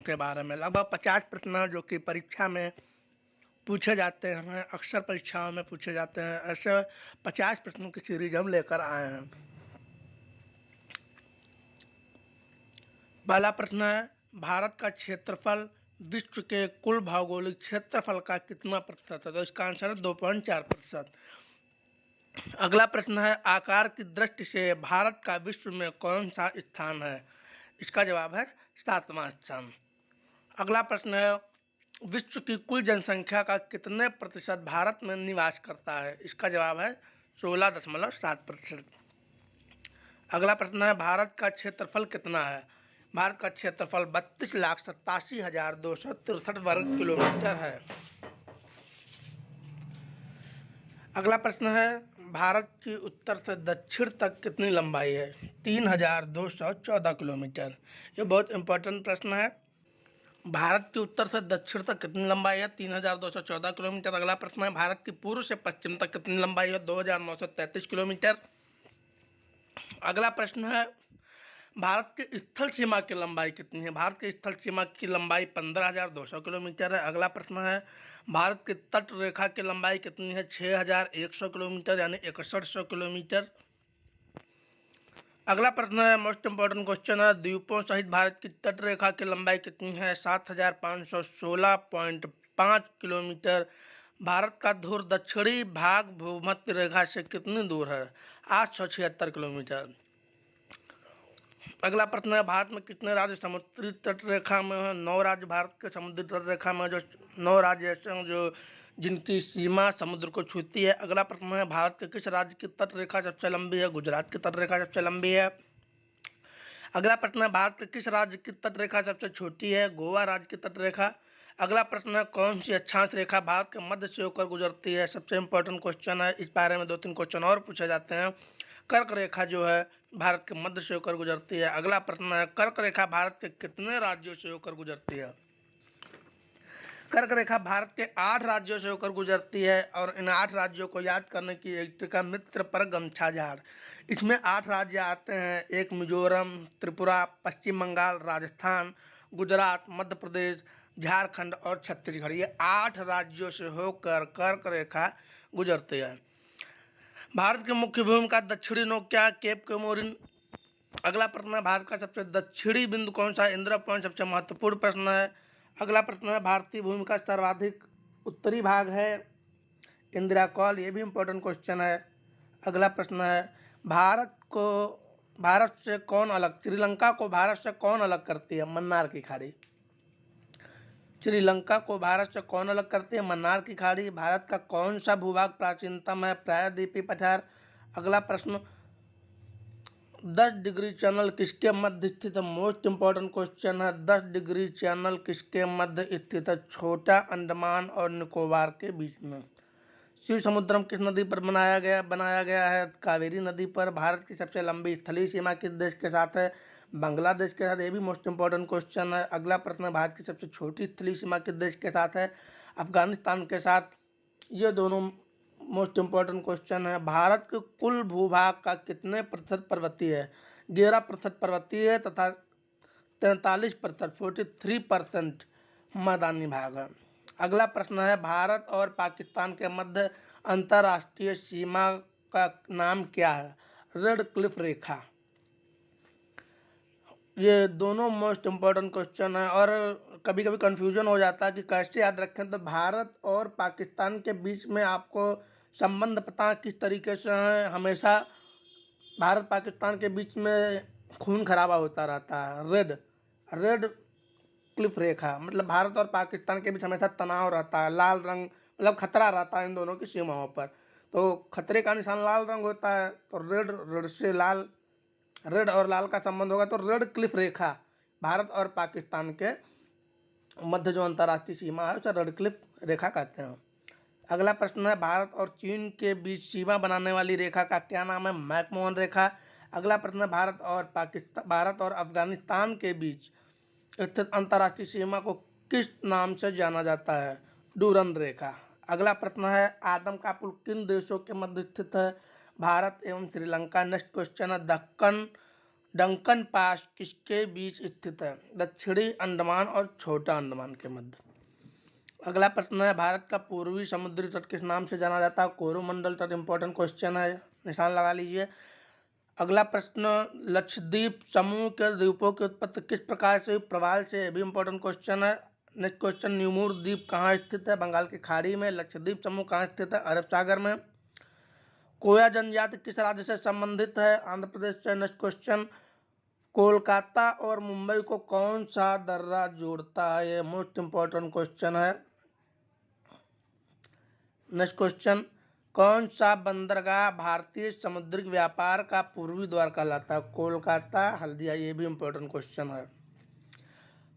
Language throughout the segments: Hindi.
के बारे में। लगभग 50 प्रश्न जो कि परीक्षा में पूछे जाते हैं, अक्सर परीक्षाओं में पूछे जाते हैं। ऐसे 50 प्रश्नों की सीरीज हम लेकर आए हैं। पहला प्रश्न है, भारत का क्षेत्रफल विश्व के कुल भौगोलिक क्षेत्रफल का कितना प्रतिशत है? तो इसका आंसर है 2.4%। अगला प्रश्न है, आकार की दृष्टि से भारत का विश्व में कौन सा स्थान है? इसका जवाब है 7वां स्थान। अगला प्रश्न है, विश्व की कुल जनसंख्या का कितने प्रतिशत भारत में निवास करता है? इसका जवाब है 16.7%। अगला प्रश्न है, भारत का क्षेत्रफल कितना है? भारत का क्षेत्रफल 32,87,263 वर्ग किलोमीटर है। अगला प्रश्न है, भारत की उत्तर से दक्षिण तक कितनी लंबाई है? 3,214 किलोमीटर। ये बहुत इंपॉर्टेंट प्रश्न है। भारत की उत्तर से दक्षिण तक कितनी लंबाई है? 3,214 किलोमीटर। अगला प्रश्न है, भारत की पूर्व से पश्चिम तक कितनी लंबाई है? 2,933 किलोमीटर। अगला प्रश्न है, भारत की स्थल सीमा की लंबाई कितनी है? भारत की स्थल सीमा की लंबाई 15,200 किलोमीटर है। अगला प्रश्न है, भारत की तट रेखा की लंबाई कितनी है? 6,100 किलोमीटर यानी 6100 किलोमीटर। अगला प्रश्न है, मोस्ट इंपॉर्टेंट क्वेश्चन है, द्वीपों सहित भारत की तट रेखा की लंबाई कितनी है? 7,516.5 किलोमीटर। भारत का ध्रुव दक्षिणी भाग भूमध्य रेखा से कितनी दूर है? 876 किलोमीटर। अगला प्रश्न है, भारत में कितने राज्य समुद्री तट रेखा में है? 9 राज्य भारत के समुद्री तट रेखा में, जो 9 राज्य ऐसे हैं जो जिनकी सीमा समुद्र को छूती है। अगला प्रश्न है, भारत के किस राज्य की तट रेखा सबसे लंबी है? गुजरात की तट रेखा सबसे लंबी है। अगला प्रश्न है, भारत के किस राज्य की तट रेखा सबसे छोटी है? गोवा राज्य की तट रेखा। अगला प्रश्न है, कौन सी अक्षांश रेखा भारत के मध्य से होकर गुजरती है? सबसे इंपॉर्टेंट क्वेश्चन है, इस बारे में 2-3 क्वेश्चन और पूछे जाते हैं। कर्क रेखा जो है भारत के मध्य से होकर गुजरती है। अगला प्रश्न है, कर्क रेखा भारत के कितने राज्यों से होकर गुजरती है? कर्क रेखा भारत के 8 राज्यों से होकर गुजरती है और इन 8 राज्यों को याद करने की एक ट्रिक है, मित्र पर गमछा झाड़। इसमें 8 राज्य आते हैं, एक मिजोरम, त्रिपुरा, पश्चिम बंगाल, राजस्थान, गुजरात, मध्य प्रदेश, झारखंड और छत्तीसगढ़। ये 8 राज्यों से होकर कर्क रेखा गुजरती है। भारत के मुख्य भूमि का दक्षिणी नोक क्या? केप कोमोरिन। अगला प्रश्न है, भारत का सबसे दक्षिणी बिंदु कौन सा है? इंदिरा पॉइंट सबसे महत्वपूर्ण प्रश्न है। अगला प्रश्न है, भारतीय भूमि का सर्वाधिक उत्तरी भाग है इंदिरा कॉल। ये भी इंपॉर्टेंट क्वेश्चन है। अगला प्रश्न है, भारत से कौन अलग श्रीलंका को भारत से कौन अलग करती है? मन्नार की खाड़ी। श्रीलंका को भारत से कौन अलग करती है? मन्नार की खाड़ी। भारत का कौन सा भूभाग प्राचीनतम है? प्रायद्वीपीय पठार। अगला प्रश्न, 10 डिग्री चैनल किसके मध्य स्थित है? मोस्ट इंपॉर्टेंट क्वेश्चन है, 10 डिग्री चैनल किसके मध्य स्थित है? छोटा अंडमान और निकोबार के बीच में। शिव समुद्रम किस नदी पर बनाया गया है? कावेरी नदी पर। भारत की सबसे लंबी स्थलीय सीमा किस देश के साथ है? बांग्लादेश के साथ। ये भी मोस्ट इंपॉर्टेंट क्वेश्चन है। अगला प्रश्न है, भारत की सबसे छोटी स्थलीय सीमा किस देश के साथ है? अफगानिस्तान के साथ। ये दोनों मोस्ट इंपॉर्टेंट क्वेश्चन है। भारत के कुल भूभाग का कितने प्रतिशत पर्वतीय है? 11% पर्वतीय है तथा 43%, 43% मैदानी भाग है। अगला प्रश्न है, भारत और पाकिस्तान के मध्य अंतर्राष्ट्रीय सीमा का नाम क्या है? रेड क्लिफ रेखा। ये दोनों मोस्ट इंपॉर्टेंट क्वेश्चन है और कभी कभी कंफ्यूजन हो जाता है कि कैसे याद रखें। तो भारत और पाकिस्तान के बीच में आपको संबंध पता किस तरीके से है? हमेशा भारत पाकिस्तान के बीच में खून खराबा होता रहता है। रेड क्लिफ रेखा मतलब भारत और पाकिस्तान के बीच हमेशा तनाव रहता है। लाल रंग मतलब खतरा रहता है इन दोनों की सीमाओं पर। तो खतरे का निशान लाल रंग होता है, तो रेड से लाल, रेड और लाल का संबंध होगा, तो रेड क्लिफ रेखा भारत और पाकिस्तान के मध्य जो अंतर्राष्ट्रीय सीमा है उसे रेड क्लिफ रेखा कहते हैं। अगला प्रश्न है, भारत और चीन के बीच सीमा बनाने वाली रेखा का क्या नाम है? मैकमोहन रेखा। अगला प्रश्न है, भारत और अफगानिस्तान के बीच स्थित अंतर्राष्ट्रीय सीमा को किस नाम से जाना जाता है? डूरन रेखा। अगला प्रश्न है, आदम का पुल किन देशों के मध्य स्थित है? भारत एवं श्रीलंका। नेक्स्ट क्वेश्चन है, दक्कन डंकन पास किसके बीच स्थित है? दक्षिणी अंडमान और छोटा अंडमान के मध्य। अगला प्रश्न है, भारत का पूर्वी समुद्री तट किस नाम से जाना जाता है? कोरोमंडल तट। इंपॉर्टेंट क्वेश्चन है, निशान लगा लीजिए। अगला प्रश्न, लक्षद्वीप समूह के द्वीपों की उत्पत्ति किस प्रकार से हुई? प्रवाल से। ये भी इंपॉर्टेंट क्वेश्चन है। नेक्स्ट क्वेश्चन, न्यूमूर द्वीप कहाँ स्थित है? बंगाल की खाड़ी में। लक्षद्वीप समूह कहाँ स्थित है? अरब सागर में। कोया जनजाति किस राज्य से संबंधित है? आंध्र प्रदेश से। नेक्स्ट क्वेश्चन, कोलकाता और मुंबई को कौन सा दर्रा जोड़ता है? ये मोस्ट इंपॉर्टेंट क्वेश्चन है। नेक्स्ट क्वेश्चन, कौन सा बंदरगाह भारतीय समुद्री व्यापार का पूर्वी द्वार कहलाता है? कोलकाता, हल्दिया। ये भी इंपॉर्टेंट क्वेश्चन है।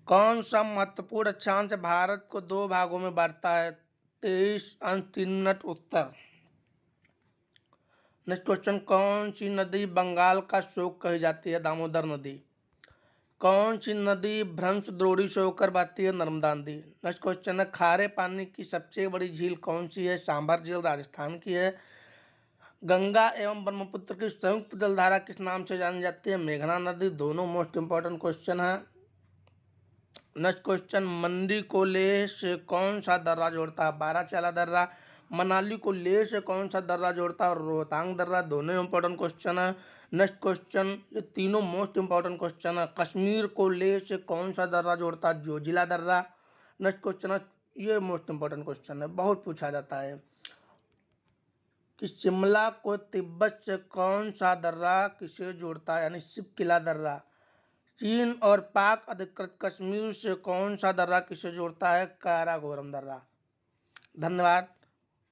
कौन सा महत्वपूर्ण अक्षांश भारत को दो भागों में बांटता है? 23 अंश 3 मिनट उत्तर। नेक्स्ट क्वेश्चन, कौन सी नदी बंगाल का शोक कही जाती है? दामोदर नदी। कौन सी नदी भ्रंश द्रोणी से होकर बहती है? नर्मदा नदी। नेक्स्ट क्वेश्चन है, खारे पानी की सबसे बड़ी झील कौन सी है? सांभर झील, राजस्थान की है। गंगा एवं ब्रह्मपुत्र की संयुक्त जलधारा किस नाम से जानी जाती है? मेघना नदी। दोनों मोस्ट इंपॉर्टेंट क्वेश्चन है। नेक्स्ट क्वेश्चन, मंडी को लेह से कौन सा दर्रा जोड़ता है? बाराचला दर्रा। मनाली को लेह से कौन सा दर्रा जोड़ता है? और रोहतांग दर्रा। दोनों इंपॉर्टेंट क्वेश्चन है। नेक्स्ट क्वेश्चन, ये तीनों मोस्ट इंपॉर्टेंट क्वेश्चन है। कश्मीर को लेह से कौन सा दर्रा जोड़ता है? जोजिला दर्रा। नेक्स्ट क्वेश्चन है, ये मोस्ट इंपॉर्टेंट क्वेश्चन है, बहुत पूछा जाता है कि शिमला को तिब्बत से कौन सा दर्रा किसे जोड़ता है? यानी शिवकिला दर्रा। चीन और पाक अधिकृत कश्मीर से कौन सा दर्रा किसे जोड़ता है? काराकोरम दर्रा। धन्यवाद।